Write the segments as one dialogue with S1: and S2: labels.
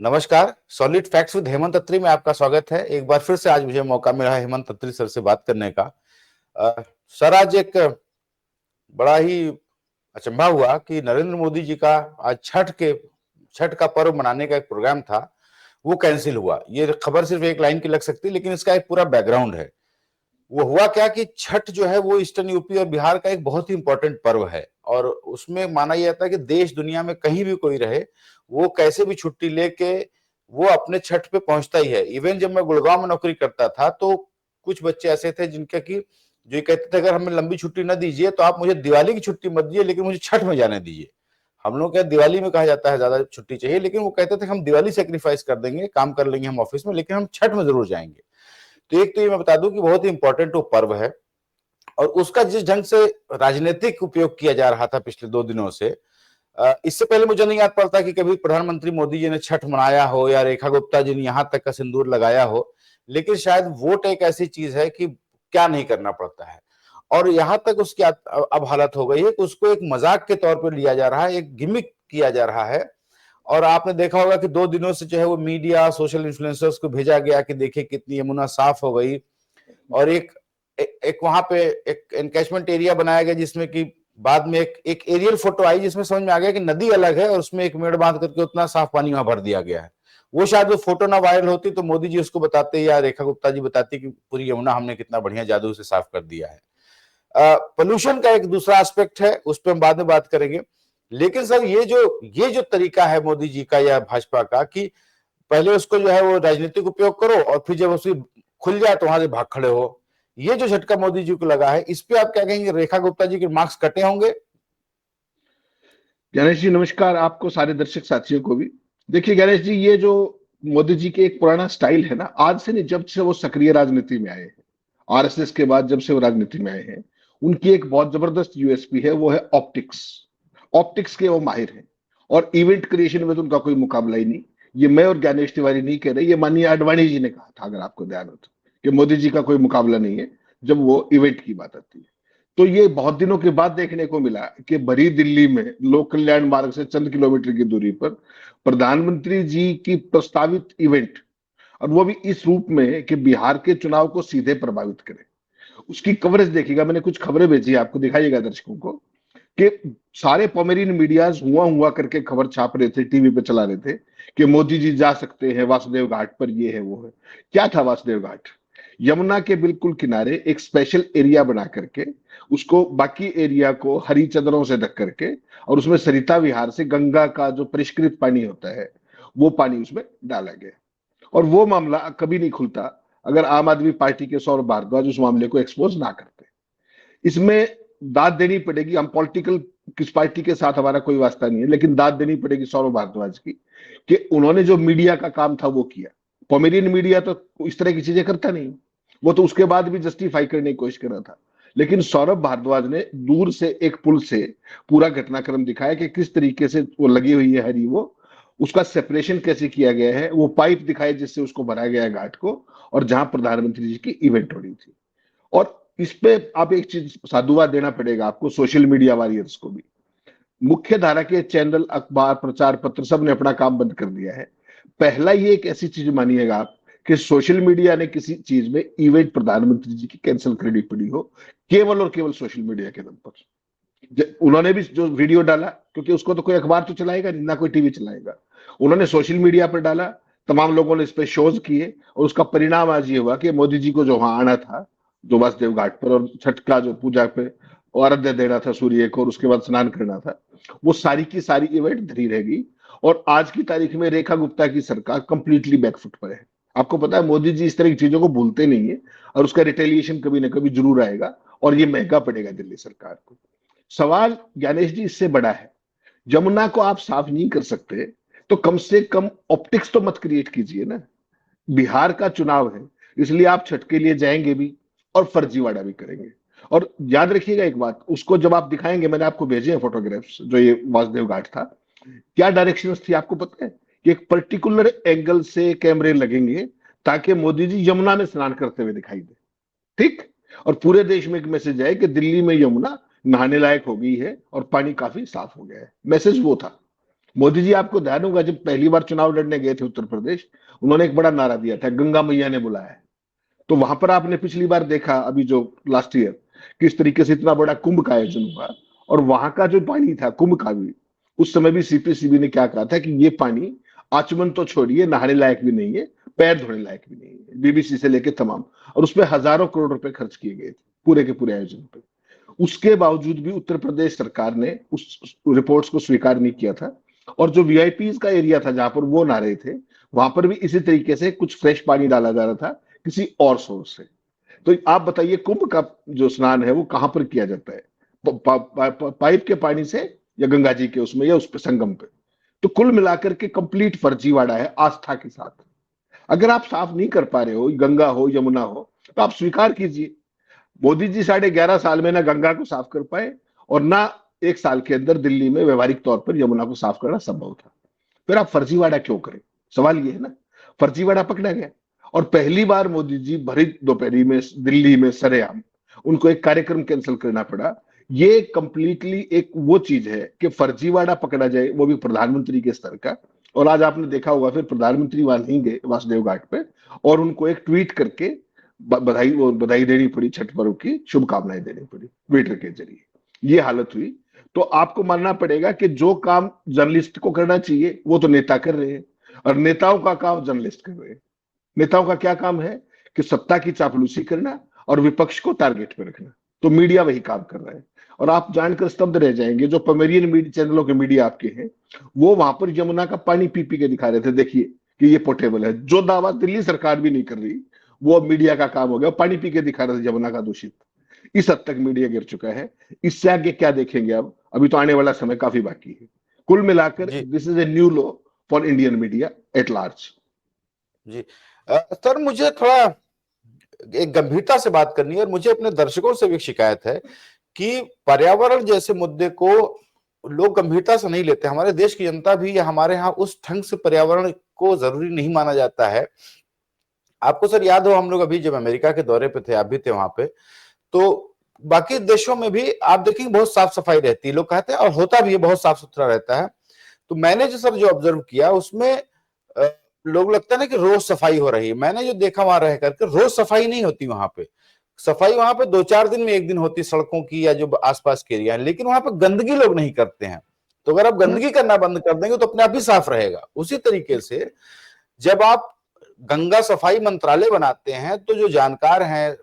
S1: नमस्कार। Solid facts with Hemant अत्री में आपका स्वागत है। एक बार फिर से आज मुझे मौका मिला है हेमंत अत्री सर से बात करने का। सर, आज एक बड़ा ही अचंभा हुआ कि नरेंद्र मोदी जी का आज छठ का पर्व मनाने का एक प्रोग्राम था, वो कैंसिल हुआ। ये खबर सिर्फ एक लाइन की लग सकती है, लेकिन इसका एक पूरा बैकग्राउंड है। वो हुआ क्या कि छठ जो है वो ईस्टर्न यूपी और बिहार का एक बहुत ही इंपॉर्टेंट पर्व है, और उसमें माना यह जाता है कि देश दुनिया में कहीं भी कोई रहे, वो कैसे भी छुट्टी लेके वो अपने छठ पे पहुंचता ही है। इवन जब मैं गुड़गांव में नौकरी करता था तो कुछ बच्चे ऐसे थे जिनके की जो ये कहते थे, अगर हमें लंबी छुट्टी न दीजिए तो आप मुझे दिवाली की छुट्टी मत दीजिए, लेकिन मुझे छठ में जाने दीजिए। हम लोग क्या, दिवाली में कहा जाता है ज्यादा छुट्टी चाहिए, लेकिन वो कहते थे हम दिवाली सेक्रीफाइस कर देंगे, काम कर लेंगे हम ऑफिस में, लेकिन हम छठ में जरूर जाएंगे। तो एक तो ये मैं बता दूं कि बहुत ही इंपॉर्टेंट वो पर्व है, और उसका जिस ढंग से राजनीतिक उपयोग किया जा रहा था पिछले 2 दिनों से, इससे पहले मुझे नहीं याद पड़ता कि कभी प्रधानमंत्री मोदी जी ने छठ मनाया हो या रेखा गुप्ता जी ने यहां तक का सिंदूर लगाया हो। लेकिन शायद वोट एक ऐसी चीज है कि क्या नहीं करना पड़ता है, और यहां तक उसकी अब हालत हो गई है कि उसको एक मजाक के तौर पर लिया जा रहा है, एक गिमिक किया जा रहा है। और आपने देखा होगा कि 2 दिनों से जो है वो मीडिया, सोशल इन्फ्लुएंसर्स को भेजा गया कि देखिए कितनी यमुना साफ हो गई, और एक वहां पे एक एनकैचमेंट एरिया बनाया गया, जिसमें कि बाद में एक एरियल फोटो आई जिसमें समझ में आ गया कि नदी अलग है और उसमें एक मेड़ बांध करके उतना साफ पानी वहां भर दिया गया है। वो शायद वो फोटो ना वायरल होती तो मोदी जी उसको बताते या रेखा गुप्ता जी बताती कि पूरी यमुना हमने कितना बढ़िया जादू से साफ कर दिया है। पोल्यूशन का एक दूसरा एस्पेक्ट है, उस पर हम बाद में बात करेंगे। लेकिन सर, ये जो तरीका है मोदी जी का या भाजपा का कि पहले उसको जो है वो राजनीतिक उपयोग करो, और फिर जब उसकी खुल जाए तो वहां से भाग खड़े हो, ये जो झटका मोदी जी को लगा है, इस पे आप क्या कहेंगे? रेखा गुप्ता जी के मार्क्स कटे होंगे?
S2: गणेश जी नमस्कार, आपको सारे दर्शक साथियों को भी। देखिए गणेश जी, ये जो मोदी जी के एक पुराना स्टाइल है ना, आज से नहीं, जब से वो सक्रिय राजनीति में आए हैं, आरएसएस के बाद जब से वो राजनीति में आए हैं, उनकी एक बहुत जबरदस्त यूएसपी है, वो है ऑप्टिक्स। ऑप्टिक्स के वो माहिर हैं, और इवेंट क्रिएशन में तो उनका कोई मुकाबला ही नहीं। ये मैं और ज्ञानेश तिवारी नहीं कह रहे, ये माननीय आडवाणी जी ने कहा था, अगर आपको ध्यान हो तो, कि मोदी जी का कोई मुकाबला नहीं है जब वो इवेंट की बात आती है। तो ये बहुत दिनों के बाद देखने को मिला कि भरी दिल्ली में लोक कल्याण मार्ग से चंद किलोमीटर की दूरी पर प्रधानमंत्री जी की प्रस्तावित इवेंट, और वो भी इस रूप में कि बिहार के चुनाव को सीधे प्रभावित करे, उसकी कवरेज देखिएगा। मैंने कुछ खबरें भेजी, आपको दिखाइएगा दर्शकों को, कि सारे पॉमेरियन मीडियाज हुआ करके खबर छाप रहे थे, टीवी पे चला रहे थे कि मोदी जी जा सकते हैं वासुदेव घाट पर, ये है वो है। क्या था वासुदेव घाट? यमुना के बिल्कुल किनारे एक स्पेशल एरिया बना करके, उसको बाकी एरिया को हरी चादरों से ढक करके, और उसमें सरिता विहार से गंगा का जो परिष्कृत पानी होता है वो पानी उसमें डाला गया। और वो मामला कभी नहीं खुलता अगर आम आदमी पार्टी के सौरभ भारद्वाज उस मामले को एक्सपोज ना करते। इसमें दाद देनी पड़ेगी, हम पॉलिटिकल किस पार्टी के साथ हमारा कोई वास्ता नहीं है, लेकिन दाद देनी पड़ेगी सौरभ भारद्वाज की, कि उन्होंने जो मीडिया का काम था वो किया। पॉमेरियन मीडिया तो इस तरह की चीजें करता नहीं, वो तो उसके बाद भी जस्टिफाई करने की कोशिश कर रहा था। लेकिन सौरभ भारद्वाज ने दूर से एक पुल से पूरा घटनाक्रम दिखाया कि किस तरीके से वो लगी हुई है हरी, वो उसका सेपरेशन कैसे किया गया है, वो पाइप दिखाए जिससे उसको भरा गया है घाट को, और जहां प्रधानमंत्री जी की इवेंट हो रही थी। और इस पे आप एक चीज साधुवाद देना पड़ेगा आपको, सोशल मीडिया वॉरियर्स को भी। मुख्य धारा के चैनल, अखबार, प्रचार पत्र सब ने अपना काम बंद कर दिया है। पहला ये एक ऐसी चीज मानिएगा आप कि सोशल मीडिया ने किसी चीज में इवेंट प्रधानमंत्री जी की कैंसिल करनी पड़ी हो, केवल और केवल सोशल मीडिया के दम पर। उन्होंने भी जो वीडियो डाला, क्योंकि उसको तो कोई अखबार तो चलाएगा नहीं, ना कोई टीवी चलाएगा, उन्होंने सोशल मीडिया पर डाला, तमाम लोगों ने इस पे शोज किए, और उसका परिणाम आज ये हुआ कि मोदी जी को जो वहां आना था, जो वासुदेव घाट पर, और छठ का जो पूजा पे और आराध्य देना था सूर्य को, और उसके बाद स्नान करना था, वो सारी की सारी इवेंट धरी रह गई। और आज की तारीख में रेखा गुप्ता की सरकार कंप्लीटली बैकफुट पर है। आपको पता है मोदी जी इस तरह की चीजों को भूलते नहीं है, और उसका रिटेलिएशन कभी ना कभी जरूर आएगा, और ये महंगा पड़ेगा दिल्ली सरकार को। सवाल ज्ञानेश जी इससे बड़ा है, यमुना को आप साफ नहीं कर सकते तो कम से कम ऑप्टिक्स तो मत क्रिएट कीजिए ना। बिहार का चुनाव है, इसलिए आप छठ के लिए जाएंगे भी और फर्जीवाड़ा भी करेंगे। और याद रखिएगा एक बात, उसको जब आप दिखाएंगे, मैंने आपको भेजे हैं फोटोग्राफ्स, जो ये वासुदेव घाट था, क्या डायरेक्शंस थी आपको पता है? कि एक पर्टिकुलर एंगल से कैमरे लगेंगे ताकि मोदी जी यमुना में स्नान करते हुए दिखाई दे। ठीक। और पूरे देश में एक मैसेज है कि दिल्ली में यमुना नहाने लायक हो गई है और पानी काफी साफ हो गया है, मैसेज वो था। मोदी जी, आपको ध्यान होगा जब पहली बार चुनाव लड़ने गए थे उत्तर प्रदेश, उन्होंने एक बड़ा नारा दिया था, गंगा मैया ने बुलाया है। तो वहां पर आपने पिछली बार देखा, अभी जो लास्ट ईयर, किस तरीके से इतना बड़ा कुंभ का आयोजन हुआ, और वहां का जो पानी था कुंभ का भी, उस समय भी सीपीसीबी ने क्या कहा था कि ये पानी आचमन तो छोड़िए, नहाने लायक भी नहीं है, पैर धोने लायक भी नहीं है, बीबीसी से लेके तमाम। और उसपे हजारों करोड़ रुपए खर्च किए गए थे पूरे के पूरे आयोजन पे। उसके बावजूद भी उत्तर प्रदेश सरकार ने उस रिपोर्ट्स को स्वीकार नहीं किया था। और जो वीआईपी का एरिया था जहां पर वो नहा रहे थे, वहां पर भी इसी तरीके से कुछ फ्रेश पानी डाला जा रहा था किसी और सोर्स से। तो आप बताइए, कुंभ का जो स्नान है वो कहां पर किया जाता है? पाइप के पानी से, या गंगा जी के उसमें, या उस पे संगम पे? तो कुल मिलाकर के कंप्लीट फर्जीवाड़ा है आस्था के साथ। अगर आप साफ नहीं कर पा रहे हो, गंगा हो यमुना हो, तो आप स्वीकार कीजिए। मोदी जी 11.5 साल में ना गंगा को साफ कर पाए, और ना 1 साल के अंदर दिल्ली में व्यवहारिक तौर पर यमुना को साफ करना संभव था। फिर आप फर्जीवाड़ा क्यों करें? सवाल ये है ना। फर्जीवाड़ा पकड़ा गया, और पहली बार मोदी जी भरी दोपहरी में दिल्ली में सरेआम उनको एक कार्यक्रम कैंसिल करना पड़ा। ये कंप्लीटली एक वो चीज है कि फर्जीवाड़ा पकड़ा जाए, वो भी प्रधानमंत्री के स्तर का। और आज आपने देखा होगा, फिर प्रधानमंत्री वहां नहीं गए वासुदेव घाट पे, और उनको एक ट्वीट करके बधाई देनी पड़ी, छठ पर्व की शुभकामनाएं देनी पड़ी ट्विटर के जरिए। ये हालत हुई। तो आपको मानना पड़ेगा कि जो काम जर्नलिस्ट को करना चाहिए वो तो नेता कर रहे हैं, और नेताओं का काम जर्नलिस्ट कर रहे हैं। नेताओं का क्या काम है कि सत्ता की चापलूसी करना और विपक्ष को टारगेट पे रखना। तो मीडिया वही काम कर रहा है। और आप जानकर स्तब्ध रह जाएंगे, जो पमेरियन मीडिया चैनलों के मीडिया आपके हैं, वो वहां पर यमुना का पानी पी पी के दिखा रहे थे, देखिए कि ये पोर्टेबल है। जो दावा दिल्ली सरकार भी नहीं कर रही, वो मीडिया का काम हो गया। पानी पी के दिखा रहे थे यमुना का दूषित। इस हद तक मीडिया गिर चुका है। इससे आगे क्या देखेंगे अब? अभी तो आने वाला समय काफी बाकी है। कुल मिलाकर
S1: जी
S2: this is a new law for Indian media at large.
S1: जी। सर, मुझे थोड़ा एक गंभीरता से बात करनी है, और मुझे अपने दर्शकों से भी एक शिकायत है कि पर्यावरण जैसे मुद्दे को लोग गंभीरता से नहीं लेते। हमारे देश की जनता भी, या हमारे यहाँ उस ढंग से पर्यावरण को जरूरी नहीं माना जाता है। आपको सर याद हो, हम लोग अभी जब अमेरिका के दौरे पे थे, आप भी थे वहां पे, तो बाकी देशों में भी आप देखेंगे बहुत साफ सफाई रहती है, लोग कहते हैं, और होता भी है, बहुत साफ सुथरा रहता है। तो मैंने जो सर जो ऑब्जर्व किया उसमें लोग लगता है ना कि रोज सफाई हो रही है। मैंने जो देखा वहां रह करके, रोज सफाई नहीं होती वहां पे। सफाई वहां पे 2-4 दिन में एक दिन होती, सड़कों की या जो आसपास के एरिया है, लेकिन वहां पे गंदगी लोग नहीं करते हैं। तो अगर आप गंदगी करना बंद कर देंगे तो अपने आप ही साफ रहेगा। उसी तरीके से जब आप गंगा सफाई मंत्रालय बनाते हैं, तो जो जानकार हैं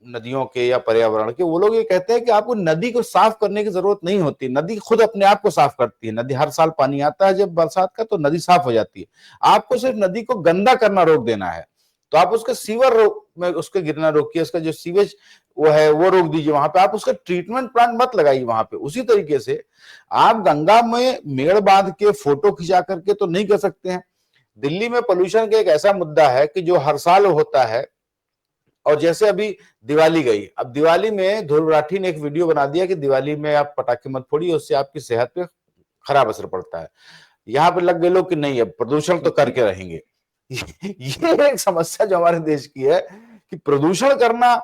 S1: नदियों के या पर्यावरण के, वो लोग ये कहते हैं कि आपको नदी को साफ करने की जरूरत नहीं होती, नदी खुद अपने आप को साफ करती है। नदी हर साल पानी आता है जब बरसात का, तो नदी साफ हो जाती है। आपको सिर्फ नदी को गंदा करना रोक देना है। तो आप उसके सीवर में उसके गिरना रोकिए, उसका जो सीवेज वो है वो रोक दीजिए। वहां पे आप उसका ट्रीटमेंट प्लांट मत लगाइए वहां पे। उसी तरीके से आप गंगा में मेड़ बांध के फोटो खिंचा करके तो नहीं कर सकते हैं। दिल्ली में पोल्यूशन का एक ऐसा मुद्दा है कि जो हर साल होता है, और जैसे अभी दिवाली गई, अब दिवाली में ध्रुव राठी ने एक वीडियो बना दिया कि दिवाली में आप पटाखे मत फोड़िए, उससे आपकी सेहत पे खराब असर पड़ता है। यहाँ पे लग गए लोग कि नहीं, अब प्रदूषण तो करके रहेंगे। ये एक समस्या जो हमारे देश की है कि प्रदूषण करना,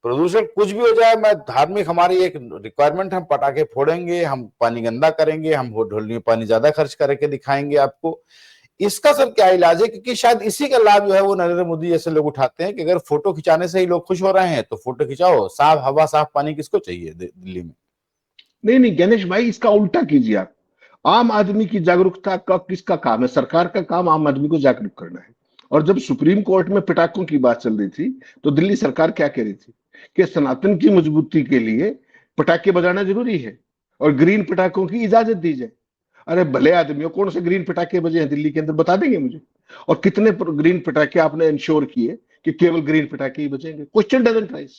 S1: प्रदूषण कुछ भी हो जाए, मैं धार्मिक, हमारी एक रिक्वायरमेंट, हम पटाखे फोड़ेंगे, हम पानी गंदा करेंगे, हम ढोलनी में पानी ज्यादा खर्च करके दिखाएंगे आपको। इसका सर क्या इलाज है? क्योंकि शायद इसी का लाभ जो है वो नरेंद्र मोदी जैसे लोग उठाते हैं कि अगर फोटो खिंचाने से ही लोग खुश हो रहे हैं तो फोटो खिंचाओ। साफ हवा साफ पानी किसको चाहिए दिल्ली में?
S2: नहीं नहीं गणेश भाई, इसका उल्टा कीजिए आप। आम आदमी की जागरूकता का किसका काम है? सरकार का काम आम आदमी को जागरूक करना है। और जब सुप्रीम कोर्ट में पटाखों की बात चल रही थी, तो दिल्ली सरकार क्या कह रही थी कि सनातन की मजबूती के लिए पटाखे बजाना जरूरी है, और ग्रीन पटाखों की इजाजत दी जाए। अरे भले आदमियों, कौन से ग्रीन पटाखे बजे हैं दिल्ली के अंदर, बता देंगे मुझे? और कितने ग्रीन पटाखे आपने इंश्योर किए कि केवल ग्रीन पटाखे ही बजेंगे? Question doesn't rise.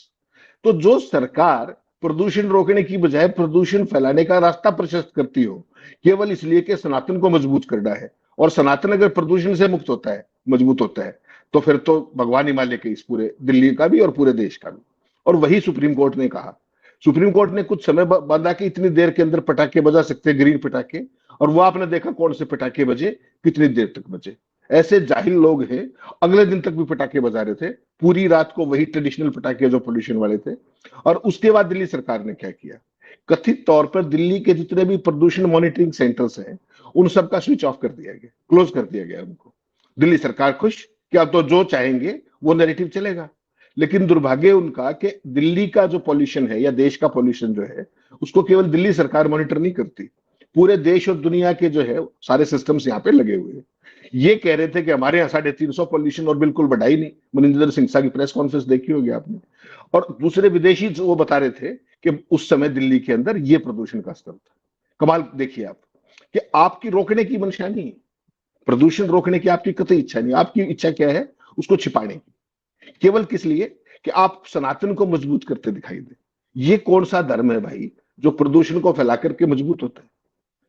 S2: तो जो सरकार प्रदूषण रोकने की बजाय प्रदूषण फैलाने का रास्ता प्रशस्त करती हो, केवल इसलिए कि सनातन को मजबूत करना है, और सनातन अगर प्रदूषण से मुक्त होता है, मजबूत होता है, तो फिर तो भगवान हिमालय के इस पूरे दिल्ली का भी और पूरे देश का भी। और वही सुप्रीम कोर्ट ने कहा। सुप्रीम कोर्ट ने कुछ समय बांधा कि इतनी देर के अंदर पटाखे बजा सकते हैं, ग्रीन पटाखे। और वो आपने देखा कौन से पटाखे बजे, कितनी देर तक बजे। ऐसे जाहिल लोग हैं, अगले दिन तक भी पटाखे बजा रहे थे, पूरी रात को वही ट्रेडिशनल पटाखे जो पोल्यूशन वाले थे। और उसके बाद दिल्ली सरकार ने क्या किया? कथित तौर पर दिल्ली के जितने भी प्रदूषण मॉनिटरिंग सेंटर्स हैं, उन सब का स्विच ऑफ कर दिया गया, क्लोज कर दिया गया उनको। दिल्ली सरकार खुश कि अब तो जो चाहेंगे वो नैरेटिव चलेगा। लेकिन दुर्भाग्य उनका कि दिल्ली का जो पॉल्यूशन है या देश का पॉल्यूशन जो है, उसको केवल दिल्ली सरकार मॉनिटर नहीं करती, पूरे देश और दुनिया के जो है सारे सिस्टम्स यहाँ पे लगे हुए हैं। ये कह रहे थे कि हमारे यहाँ 350 पॉल्यूशन और बिल्कुल बढ़ा ही नहीं। मनिंदर सिंह की प्रेस कॉन्फ्रेंस देखी होगी आपने। और दूसरे विदेशी जो वो बता रहे थे कि उस समय दिल्ली के अंदर ये प्रदूषण का स्तर था। कमाल देखिए आप कि आपकी रोकने की मंशा नहीं है, प्रदूषण रोकने की आपकी कतई इच्छा नहीं। आपकी इच्छा क्या है? उसको छिपाने की। केवल किस लिए? कि आप सनातन को मजबूत करते दिखाई दे। ये कौन सा धर्म है भाई जो प्रदूषण को फैला करके मजबूत होता है,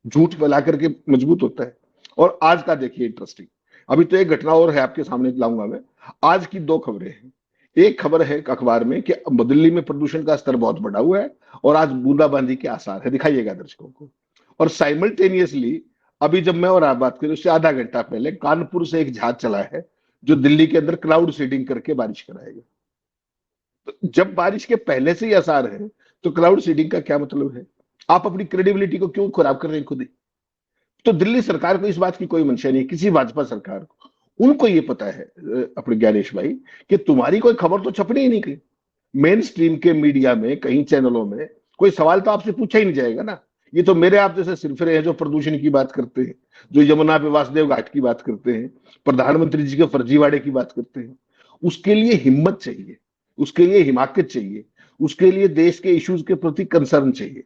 S2: झूठ फैला करके मजबूत होता है? और आज का देखिए इंटरेस्टिंग, अभी तो एक घटना और है आपके सामने लाऊंगा मैं। आज की दो खबरें हैं। एक खबर है अखबार में कि दिल्ली में प्रदूषण का स्तर बहुत बढ़ा हुआ है और आज बूंदाबांदी के आसार है, दिखाइएगा दर्शकों को। और साइमल्टेनियसली अभी जब मैं और आप बात करें उससे आधा घंटा पहले कानपुर से एक जहाज चला है जो दिल्ली के अंदर क्लाउड सीडिंग करके बारिश कराएगा। तो जब बारिश के पहले से ही आसार है तो क्लाउड सीडिंग का क्या मतलब है? आप अपनी क्रेडिबिलिटी को क्यों खराब कर रहे हैं खुद ही? तो दिल्ली सरकार को इस बात की कोई मंशा नहीं, किसी भाजपा सरकार को। उनको ये पता है अपने ज्ञानेश भाई कि तुम्हारी कोई खबर तो छपनी ही नहीं कहीं मेन स्ट्रीम के मीडिया में, कहीं चैनलों में कोई सवाल तो आपसे पूछा ही नहीं जाएगा ना। ये तो मेरे आप जैसे सिरफिरे हैं जो प्रदूषण की बात करते हैं, जो यमुना पे वासुदेव घाट की बात करते हैं, प्रधानमंत्री जी के फर्जीवाड़े की बात करते हैं। उसके लिए हिम्मत चाहिए, उसके लिए हिमाकत चाहिए, उसके लिए देश के इश्यूज के प्रति कंसर्न चाहिए।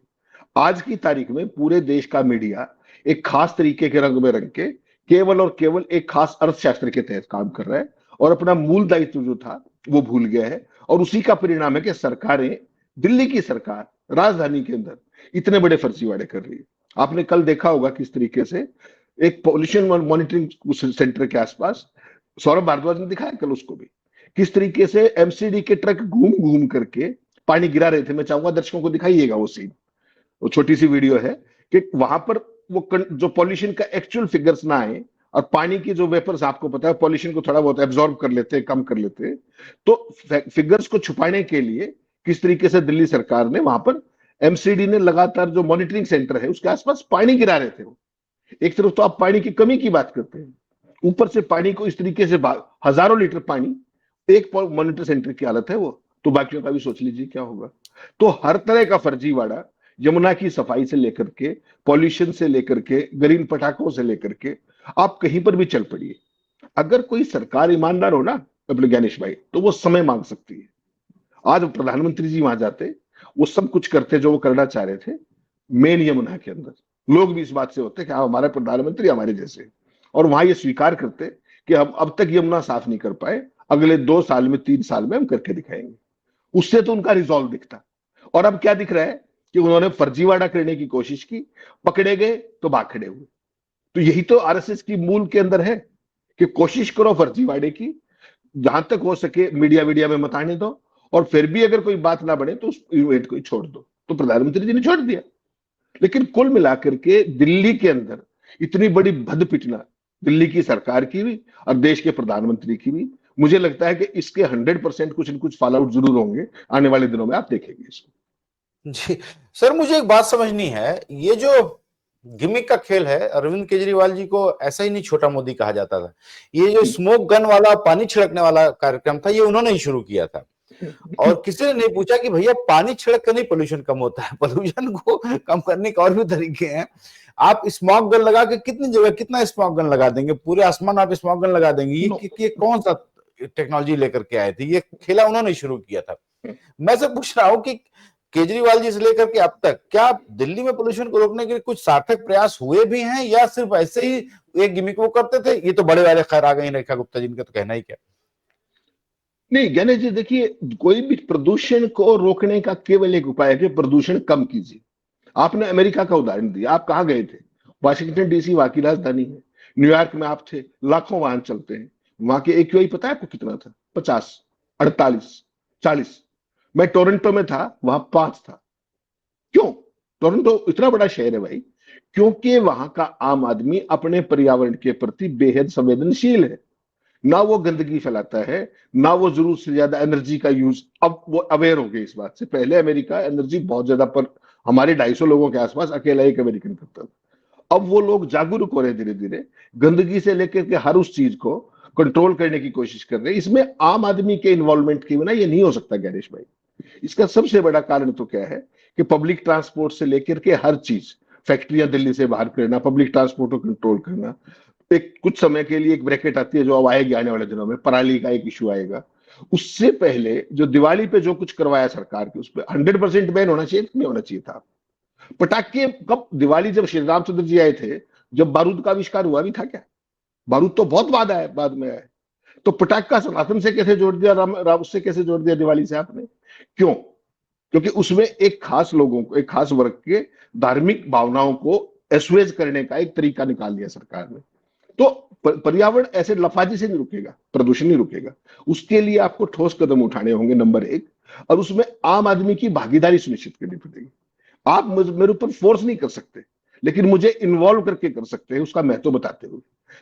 S2: आज की तारीख में पूरे देश का मीडिया एक खास तरीके के रंग में रंग के केवल और केवल एक खास अर्थशास्त्र के तहत काम कर रहा है और अपना मूल दायित्व जो था वो भूल गया है। और उसी का परिणाम है कि सरकारें, दिल्ली की सरकार राजधानी के अंदर इतने बड़े फर्जीवाड़े कर रही है। आपने कल देखा होगा किस तरीके से एक पॉल्यूशन मॉनिटरिंग सेंटर के आसपास, सौरभ भारद्वाज ने दिखाया कल उसको भी, किस तरीके से एमसीडी के ट्रक घूम घूम करके पानी गिरा रहे थे। मैं चाहूंगा दर्शकों को दिखाइएगा वो सीन, वो छोटी सी वीडियो है कि वहां पर वो जो पॉल्यूशन का एक्चुअल फिगर्स ना आए और पानी की जो वेपर्स, आपको पता है पॉल्यूशन को थोड़ा बहुत एब्जॉर्ब कर लेते हैं, कम कर लेते हैं, तो फिगर्स को छुपाने के लिए किस तरीके से दिल्ली सरकार ने वहां पर एमसीडी ने लगातार जो मॉनिटरिंग सेंटर है उसके आसपास पानी गिरा रहे थे। वो एक तरफ तो आप पानी की कमी की बात करते हैं, ऊपर से पानी को इस तरीके से हजारों लीटर पानी एक मॉनिटर सेंटर की हालत है वो, तो बाकियों का भी सोच लीजिए क्या होगा। तो हर तरह का फर्जीवाड़ा, यमुना की सफाई से लेकर के, पॉल्यूशन से लेकर के, ग्रीन पटाखों से लेकर के, आप कहीं पर भी चल पड़िए। अगर कोई सरकार ईमानदार हो ना अपने ज्ञानेश भाई, तो वो समय मांग सकती है। आज प्रधानमंत्री जी वहां जाते, वो सब कुछ करते जो वो करना चाह रहे थे मेन यमुना के अंदर। लोग भी इस बात से होते कि हाँ हमारा प्रधानमंत्री हमारे जैसे, और वहां ये स्वीकार करते कि हम अब तक यमुना साफ नहीं कर पाए, अगले 2 साल में 3 साल में हम करके दिखाएंगे। उससे तो उनका रिजॉल्व दिखता। और अब क्या दिख रहा है कि उन्होंने फर्जीवाड़ा करने की कोशिश की, पकड़े गए तो भाग खड़े हुए। तो यही तो आरएसएस की मूल के अंदर है कि कोशिश करो फर्जीवाड़े की, जहां तक हो सके मीडिया में मत आने दो, और फिर भी अगर कोई बात ना बने तो उस इवेंट को ही छोड़ दो। तो प्रधानमंत्री जी ने छोड़ दिया। लेकिन कुल मिलाकर के दिल्ली के अंदर इतनी बड़ी भद पिटना दिल्ली की सरकार की भी और देश के प्रधानमंत्री की भी, मुझे लगता है कि इसके 100% कुछ न कुछ फॉल आउट जरूर होंगे आने वाले दिनों में, आप देखेंगे इसको।
S1: जी सर, मुझे एक बात समझनी है, ये जो गिमिक का खेल है, अरविंद केजरीवाल जी को ऐसा ही नहीं छोटा मोदी कहा जाता था। ये जो स्मोक गन वाला, पानी छिड़कने वाला कार्यक्रम था, ये उन्होंने ही शुरू किया था। और किसी ने नहीं पूछा कि भैया पानी छिड़क कर नहीं पोल्यूशन कम होता है, पोल्यूशन को कम करने के और भी तरीके हैं। आप स्मोक गन लगा के कितनी जगह कितना स्मोक गन लगा देंगे, पूरे आसमान आप स्मोक गन लगा देंगे। ये कौन सा टेक्नोलॉजी लेकर के आए थे? ये खेला उन्होंने शुरू किया था। मैं से पूछ रहा हूँ कि केजरीवाल जी से लेकर के अब तक क्या दिल्ली में पोल्यूशन को रोकने के लिए कुछ सार्थक प्रयास हुए भी हैं, या सिर्फ ऐसे ही एक गिमिक वो करते थे? ये तो बड़े वाले खैर आ गए, रेखा गुप्ता जी, इनका तो कहना ही क्या।
S2: नहीं ज्ञानेश जी, देखिए कोई भी प्रदूषण को रोकने का केवल एक उपाय है कि प्रदूषण कम कीजिए। आपने अमेरिका का उदाहरण दिया, आप कहाँ गए थे? वाशिंगटन डीसी वहां की राजधानी है। न्यूयॉर्क में आप थे, लाखों वाहन चलते हैं, वहां के एक्यूआई पता है आपको कितना था? 50, 48, 40। मैं टोरंटो में था, वहां 5 था। क्यों? टोरंटो इतना बड़ा शहर है भाई, क्योंकि वहां का आम आदमी अपने पर्यावरण के प्रति बेहद संवेदनशील है। ना वो गंदगी फैलाता है, ना वो जरूरत से ज्यादा एनर्जी का यूज। अब वो अवेयर हो गए इस बात से। पहले अमेरिका एनर्जी बहुत ज्यादा, पर हमारे 250 लोगों के आसपास अकेला एक अमेरिकन करता था। अब वो लोग जागरूक हो रहे हैं धीरे धीरे, गंदगी से लेकर के हर उस चीज को कंट्रोल करने की कोशिश कर रहे हैं। इसमें आम आदमी के इन्वॉल्वमेंट के बिना ये नहीं हो सकता गणेश भाई। इसका सबसे बड़ा कारण तो क्या है कि पब्लिक ट्रांसपोर्ट से लेकर के हर चीज, फैक्ट्रियां दिल्ली से बाहर करना, पब्लिक ट्रांसपोर्ट को कंट्रोल करना। एक कुछ समय के लिए एक ब्रैकेट आती है जो अब आएगी आने वाले दिनों में, पराली का एक इशू आएगा। उससे पहले जो दिवाली पे जो कुछ करवाया सरकार के, उस पर 100% बैन होना चाहिए, नहीं होना चाहिए था। पटाखे कब, दिवाली जब श्री रामचंद्र जी आए थे, जब बारूद का आविष्कार हुआ भी था क्या? बारूद तो बहुत बाद में आया। तो पटाखा सनातन से कैसे जोड़ दिया, राम उससे कैसे जोड़ दिया दिवाली से आपने? क्यों? क्योंकि उसमें एक खास लोगों को, एक खास वर्ग के धार्मिक भावनाओं को एसुएज करने का एक तरीका निकाल दिया सरकार ने। तो पर्यावरण ऐसे लफाजी से नहीं रुकेगा, प्रदूषण नहीं रुकेगा। उसके लिए आपको ठोस कदम उठाने होंगे, नंबर एक। और उसमें आम आदमी की भागीदारी सुनिश्चित करनी पड़ेगी। आप मेरे ऊपर फोर्स नहीं कर सकते, लेकिन मुझे इन्वॉल्व करके कर सकते हैं, उसका महत्व बताते हुए।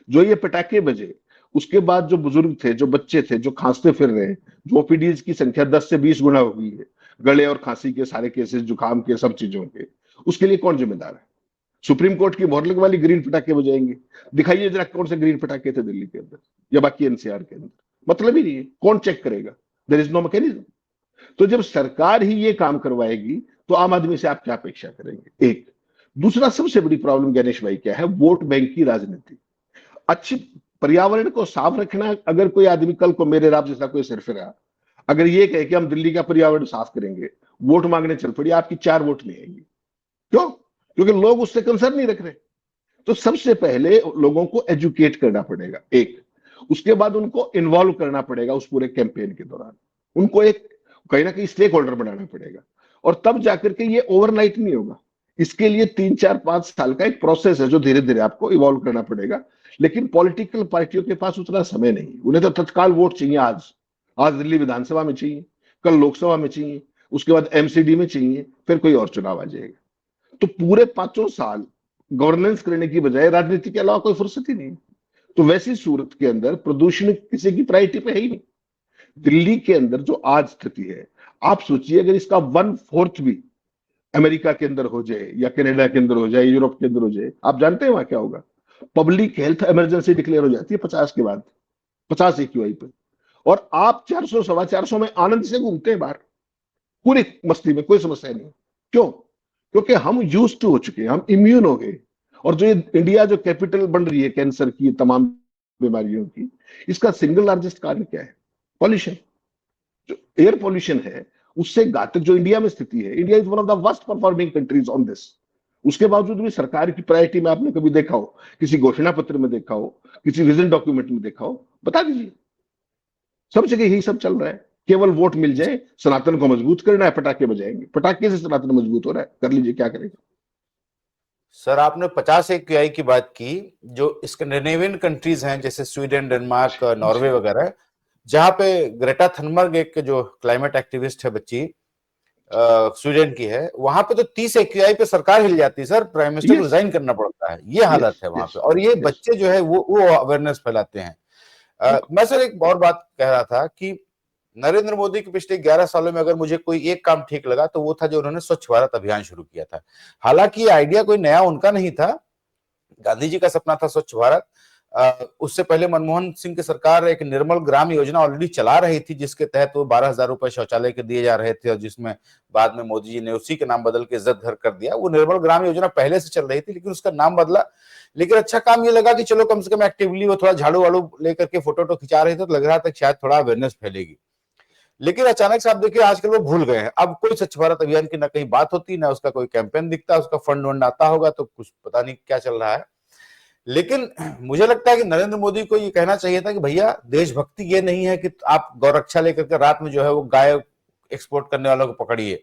S2: जो ये पटाखे बजे, उसके बाद जो बुजुर्ग थे, जो बच्चे थे, जो खांसते फिर रहे हैं, जो ओपीडीज की संख्या 10 से 20 गुना हो गई है, गले और खांसी के सारे केसेस, जुकाम के, सब चीजों के, उसके लिए कौन जिम्मेदार है? सुप्रीम कोर्ट की मोहर लगवा ली, ग्रीन पटाखे बजाएंगे। दिखाइए जरा कौन से ग्रीन पटाखे थे दिल्ली के अंदर या बाकी एनसीआर के अंदर। मतलब ही नहीं है, कौन चेक करेगा? There is no mechanism. तो जब सरकार ही ये काम करवाएगी तो आम आदमी से आप क्या अपेक्षा करेंगे? एक। दूसरा सबसे बड़ी प्रॉब्लम गणेश भाई क्या है? वोट बैंक की राजनीति। अच्छी पर्यावरण को साफ रखना, अगर कोई आदमी कल को मेरे राब जैसा कोई सिरफिरा अगर ये कहे कि हम दिल्ली का पर्यावरण साफ करेंगे, वोट मांगने चल पड़ी, आपकी 4 वोट नहीं आएंगी। क्यों? क्योंकि लोग उससे कंसर्न नहीं रख रहे। तो सबसे पहले लोगों को एजुकेट करना पड़ेगा, एक। उसके बाद उनको इन्वॉल्व करना पड़ेगा उस पूरे कैंपेन के दौरान। उनको एक कहीं ना कहीं स्टेक होल्डर बनाना पड़ेगा। और तब जाकर के ये ओवरनाइट नहीं होगा। इसके लिए 3 4 5 साल का एक प्रोसेस है जो धीरे धीरे आपको इवॉल्व करना पड़ेगा। लेकिन पॉलिटिकल पार्टियों के पास उतना समय नहीं। उन्हें तो तत्काल वोट चाहिए आज। आज दिल्ली विधानसभा में चाहिए, कल लोकसभा में चाहिए, उसके बाद एमसीडी में चाहिए, फिर कोई और चुनाव आ जाएगा। तो पूरे 5 साल गवर्नेंस करने की बजाय राजनीति के अलावा कोई फुर्सत ही नहीं। तो वैसी सूरत के अंदर प्रदूषण किसी की प्रायोरिटी पे है ही नहीं। दिल्ली के अंदर जो आज स्थिति है, आप सोचिए अगर इसका 1/4 भी अमेरिका के अंदर हो जाए या कनाडा के अंदर हो जाए, यूरोप के अंदर हो जाए, आप जानते हैं वहां क्या होगा? पब्लिक हेल्थ इमरजेंसी डिक्लेयर हो जाती है 50 के बाद, 50 AQI पे। और आप 400 425 में आनंद से घूमते हैं बाहर, पूरी मस्ती में, कोई समस्या नहीं। क्यों? क्योंकि हम यूज टू हो चुके हैं, हम इम्यून हो गए। और जो ये इंडिया जो कैपिटल बन रही है कैंसर की, तमाम बीमारियों की, इसका सिंगल लार्जेस्ट कारण क्या है? पॉल्यूशन। जो एयर पॉल्यूशन है, उससे घातक जो इंडिया में स्थिति है, India is one of the worst performing countries on this. उसके बावजूद भी सरकार की प्रायोरिटी में आपने कभी देखा हो, किसी घोषणा पत्र में देखा हो, किसी विजन डॉक्यूमेंट में देखा हो? बता दीजिए। सब जगह यही सब चल रहा है। केवल वोट मिल जाए, सनातन को मजबूत करना है, पटाखे बजाएंगे। पटाखे से सनातन मजबूत हो रहा है, कर लीजिए, क्या करेगा।
S1: सर आपने 50 AQI की बात की। जो स्कैंडिनेवियन कंट्रीज हैं जैसे स्वीडन, डेनमार्क, नॉर्वे वगैरह, जहां पे ग्रेटा थनबर्ग एक जो क्लाइमेट एक्टिविस्ट है बच्ची, स्वीडन की है, वहां पे तो 30 AQI पे सरकार हिल जाती है सर, प्राइम मिनिस्टर को रिजाइन करना पड़ता है, ये हालत है वहां पे। और ये बच्चे जो है वो अवेयरनेस फैलाते हैं। मैं सर एक और बात कह रहा था कि नरेंद्र मोदी के पिछले 11 सालों में अगर मुझे कोई एक काम ठीक लगा तो वो था जो उन्होंने स्वच्छ भारत अभियान शुरू किया था। हालांकि ये आइडिया कोई नया उनका नहीं था, गांधी जी का सपना था स्वच्छ भारत। उससे पहले मनमोहन सिंह की सरकार एक निर्मल ग्राम योजना ऑलरेडी चला रही थी, जिसके तहत वो 12,000 रुपए शौचालय के दिए जा रहे थे, और जिसमें बाद में मोदी जी ने उसी के नाम बदल के इज्जत घर कर दिया। वो निर्मल ग्राम योजना पहले से चल रही थी, लेकिन उसका नाम बदला। लेकिन अच्छा काम ये लगा कि चलो कम से कम एक्टिवली वो थोड़ा झाड़ू वाड़ू लेकर के फोटो खिंचा रहे थे, तो लग रहा था कि शायद थोड़ा अवेयरनेस फैलेगी। लेकिन अचानक से आप देखिए आजकल वो भूल गए हैं। अब कोई स्वच्छ भारत अभियान की ना कहीं बात होती, ना उसका कोई कैंपेन दिखता, उसका फंड वंड आता होगा तो कुछ पता नहीं क्या चल रहा है। लेकिन मुझे लगता है कि नरेंद्र मोदी को ये कहना चाहिए था कि भैया देशभक्ति ये नहीं है कि आप गौरक्षा लेकर के रात में जो है वो गाय एक्सपोर्ट करने वालों को पकड़िए।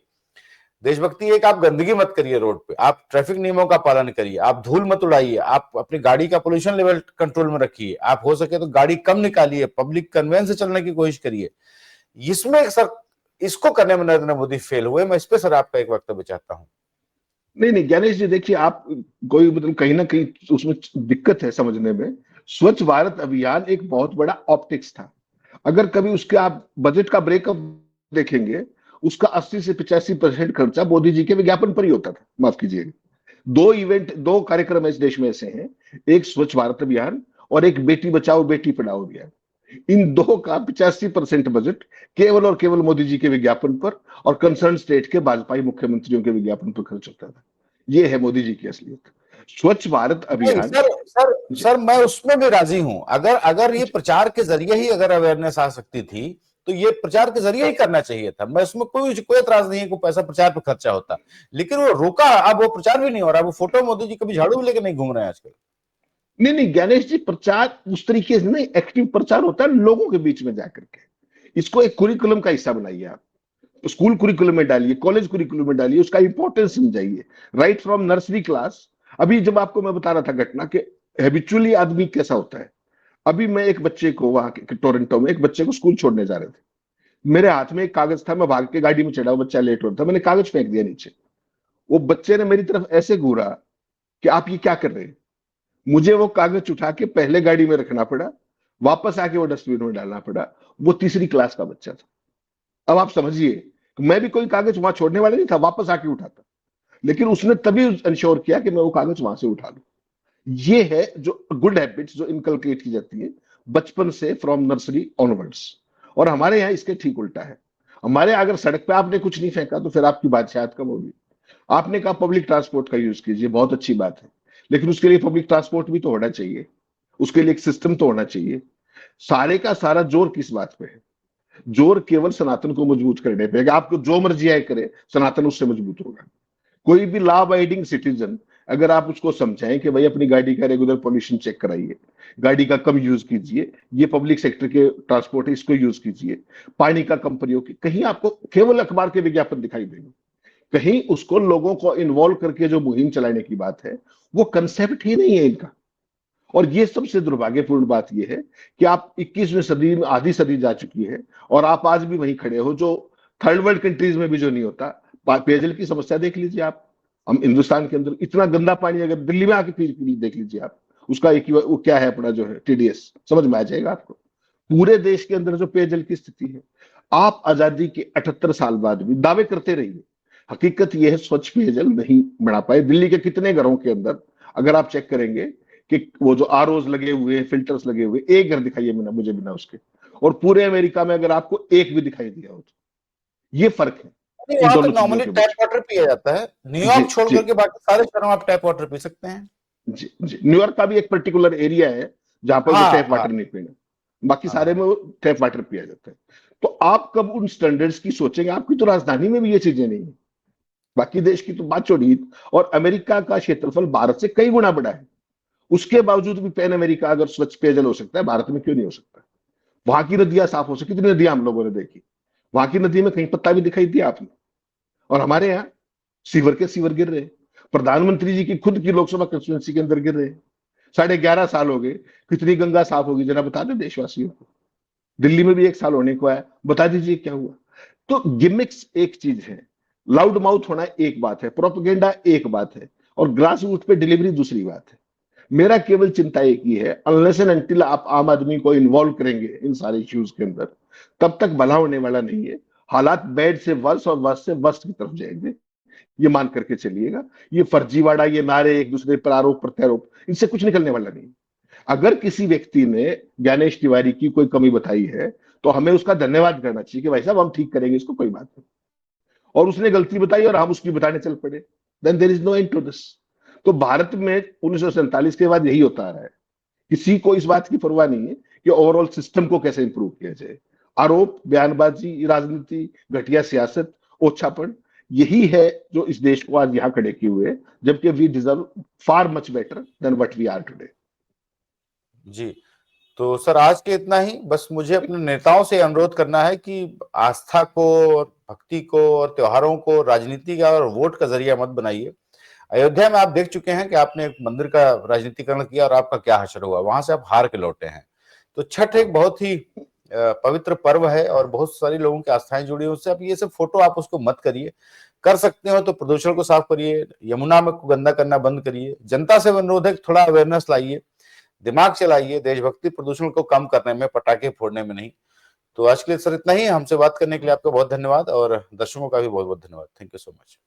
S1: देशभक्ति एक, आप गंदगी मत करिए रोड पे, आप ट्रैफिक नियमों का पालन करिए, आप धूल मत उड़ाइए, आप अपनी गाड़ी का पोल्यूशन लेवल कंट्रोल में रखिए, आप हो सके तो गाड़ी कम निकालिए, पब्लिक कन्वेंस से चलने की कोशिश करिए। इसमें सर इसको करने में नरेंद्र मोदी फेल हुए। मैं इस पे सर आपका एक वक्तव्य चाहता हूं।
S2: नहीं नहीं गणेश जी, देखिए आप कोई मतलब कहीं ना कहीं उसमें दिक्कत है समझने में। स्वच्छ भारत अभियान एक बहुत बड़ा ऑप्टिक्स था। अगर कभी उसके आप बजट का ब्रेकअप देखेंगे, उसका 80 से 85% खर्चा मोदी जी के विज्ञापन पर ही होता था, माफ कीजिएगा। दो कार्यक्रम इस देश में ऐसे हैं, एक स्वच्छ भारत अभियान और एक बेटी बचाओ बेटी पढ़ाओ अभियान। इन दो का 85% बजट केवल और केवल मोदी जी के विज्ञापन पर और कंसर्न स्टेट के भाजपाई मुख्यमंत्रियों के विज्ञापन पर खर्च होता था। ये है मोदी जी की असलियत। स्वच्छ भारत
S1: नहीं
S2: अभियान।
S1: सर मैं उसमें भी राजी हूं। अगर अगर ये प्रचार के जरिए ही अगर अवेयरनेस आ सकती थी तो ये प्रचार के जरिए ही करना चाहिए था। मैं उसमें कोई एतराज नहीं है, कोई पैसा प्रचार पर खर्चा होता, लेकिन वो रोका। अब वो प्रचार भी नहीं हो रहा। वो फोटो मोदी जी कभी झाड़ू भी लेके नहीं घूम रहे हैं आजकल।
S2: नहीं नहीं गणेश जी, प्रचार उस तरीके से नहीं, एक्टिव प्रचार होता है लोगों के बीच में जाकर के। इसको एक कुरिकुलम का हिस्सा बनाइए आप, स्कूल कुरिकुलम में डालिए, कॉलेज कुरिकुलम में डालिए, उसका इंपॉर्टेंस समझाइए राइट फ्रॉम नर्सरी क्लास। अभी जब आपको मैं बता रहा था घटना कि हैबिचुअली आदमी कैसा होता है। अभी मैं एक बच्चे को वहां के टोरंटो में एक बच्चे को स्कूल छोड़ने जा रहे थे, मेरे हाथ में एक कागज था, मैं भाग के गाड़ी में चढ़ा, वो बच्चा लेट हो रहा था, मैंने कागज फेंक दिया नीचे। वो बच्चे ने मेरी तरफ ऐसे घूरा कि आप ये क्या कर रहे हैं। मुझे वो कागज उठा के पहले गाड़ी में रखना पड़ा, वापस आके वो डस्टबिन में डालना पड़ा। वो तीसरी क्लास का बच्चा था। अब आप समझिए, मैं भी कोई कागज वहां छोड़ने वाला नहीं था, वापस आके उठाता, लेकिन उसने तभी इंश्योर किया कि मैं वो कागज वहां से उठा लूं। ये है जो गुड हैबिट्स जो इनकलकेट की जाती है बचपन से, फ्रॉम नर्सरी ऑनवर्ड्स। और हमारे यहाँ इसके ठीक उल्टा है। हमारे यहाँ अगर सड़क पे आपने कुछ नहीं फेंका तो फिर आपकी बादशाहत कम होगी। आपने कहा पब्लिक ट्रांसपोर्ट का यूज कीजिए, बहुत अच्छी बात है, लेकिन उसके लिए पब्लिक ट्रांसपोर्ट भी तो होना चाहिए, उसके लिए एक सिस्टम तो होना चाहिए। सारे का सारा जोर किस बात पे है? जोर केवल सनातन को मजबूत करने पे है कि आपको जो मर्जी आए करे, सनातन उससे मजबूत होगा। कोई भी लॉ अबाइडिंग सिटीजन, अगर आप उसको समझाएं कि भाई अपनी गाड़ी का रेगुलर पोल्यूशन चेक कराइए, गाड़ी का कम यूज कीजिए, ये पब्लिक सेक्टर के ट्रांसपोर्ट है इसको यूज कीजिए, पानी का कम प्रयोग, कहीं आपको केवल अखबार के विज्ञापन दिखाई देंगे। कहीं उसको लोगों को इन्वॉल्व करके जो मुहिम चलाने की बात है, वो कंसेप्ट ही नहीं है इनका। और ये सबसे दुर्भाग्यपूर्ण बात ये है कि आप 21वीं सदी में, आधी सदी जा चुकी है और आप आज भी वहीं खड़े हो जो थर्ड वर्ल्ड कंट्रीज में भी जो नहीं होता। पेयजल की समस्या देख लीजिए आप, हम हिंदुस्तान के अंदर इतना गंदा पानी, अगर दिल्ली में आके पी देख लीजिए आप, उसका एक वो क्या है अपना जो है टीडीएस, समझ में आ जाएगा आपको। पूरे देश के अंदर जो पेयजल की स्थिति है, आप आजादी के 78 साल बाद भी दावे करते रहिए, हकीकत यह है स्वच्छ पेयजल नहीं बना पाए। दिल्ली के कितने घरों के अंदर अगर आप चेक करेंगे कि वो जो आरओज लगे हुए हैं, फिल्टर्स लगे हुए, एक घर दिखाइए बिना मुझे, बिना उसके। और पूरे अमेरिका में अगर आपको एक भी दिखाई दिया हो तो ये फर्क है
S1: नहीं,
S2: इन
S1: वहां तो
S2: दोनों चीजों
S1: नॉर्मली
S2: के
S1: टैप
S2: बीच।
S1: वाटर पिया जाता है।
S2: जी
S1: न्यूयॉर्क छोड़
S2: जी
S1: करके बाकी सारे शहरों में आप टैप वाटर पी सकते हैं।
S2: जी जी। न्यूयॉर्क का भी एक पर्टिकुलर एरिया है जहां पर वो
S1: हाँ
S2: टैप
S1: हाँ
S2: वाटर नहीं पीना, बाकी सारे में
S1: हाँ।
S2: वो टैप वाटर पिया जाता है। तो आप कब उन स्टैंडर्ड्स की सोचेंगे? आपकी तो राजधानी में भी ये चीजें नहीं है, बाकी देश की तो बात छोड़िए। और अमेरिका का क्षेत्रफल भारत से कई गुना बड़ा है, उसके बावजूद भी पैन अमेरिका अगर स्वच्छ पेयजल हो सकता है, भारत में क्यों नहीं हो सकता? वहां की नदियां साफ हो सकती, कितनी नदियां हम लोगों ने देखी, वहां की नदी में कहीं पत्ता भी दिखाई दिया आपने? और हमारे यहाँ सीवर के सीवर गिर रहे हैं, प्रधानमंत्री जी की खुद की लोकसभा कंस्टिट्यूंसी के अंदर गिर रहे हैं। 11.5 साल हो गए, कितनी गंगा साफ होगी जरा बता दे देशवासियों को। दिल्ली में भी 1 साल होने को आया, बता दीजिए क्या हुआ। तो गिमिक्स एक चीज है, लाउड माउथ होना एक बात है, प्रोपेगेंडा एक बात है, और ग्रास रूट पे डिलीवरी दूसरी बात है। मेरा केवल चिंता एक ही है, अनलेस एंड अनटिल आप आम आदमी को इन्वॉल्व करेंगे इन सारे इश्यूज के अंदर, तब तक भला होने वाला नहीं है। हालात बैड से वर्स और वर्स से वर्स्ट की तरफ जाएंगे, ये मान करके चलिएगा। ये फर्जीवाड़ा, ये नारे, एक दूसरे पर आरोप प्रत्यारोप, इनसे कुछ निकलने वाला नहीं। अगर किसी व्यक्ति ने ज्ञानेश तिवारी की कोई कमी बताई है तो हमें उसका धन्यवाद करना चाहिए कि भाई साहब हम ठीक करेंगे इसको, कोई बात नहीं। और उसने गलती बताई और हम उसकी बताने चल पड़े, then there is no end to this. तो भारत में 1947 के बाद यही होता आ रहा है, किसी को इस बात की परवाह नहीं है कि ओवरऑल सिस्टम को कैसे इंप्रूव किया जाए। आरोप, बयानबाजी, राजनीति, घटिया सियासत, ओछापन, यही है जो इस देश को आज यहां खड़े किए हुए, जबकि we deserve far much better than what we are today.
S1: जी, तो सर आज के इतना ही। बस मुझे अपने नेताओं से अनुरोध करना है कि आस्था को और भक्ति को और त्योहारों को राजनीति का और वोट का जरिया मत बनाइए। अयोध्या में आप देख चुके हैं कि आपने एक मंदिर का राजनीतिकरण किया और आपका क्या हश्र हुआ, वहां से आप हार के लौटे हैं। तो छठ एक बहुत ही पवित्र पर्व है और बहुत सारी लोगों की आस्थाएं जुड़ी हैं उससे। आप ये सब फोटो आप उसको मत करिए। कर सकते हो तो प्रदूषण को साफ करिए, यमुना में को गंदा करना बंद करिए। जनता से अनुरोध है थोड़ा अवेयरनेस लाइए, दिमाग चलाइए देशभक्ति प्रदूषण को कम करने में, पटाखे फोड़ने में नहीं। तो आज के लिए सर इतना ही। हमसे बात करने के लिए आपका बहुत धन्यवाद और दर्शकों का भी बहुत बहुत धन्यवाद। Thank you so much.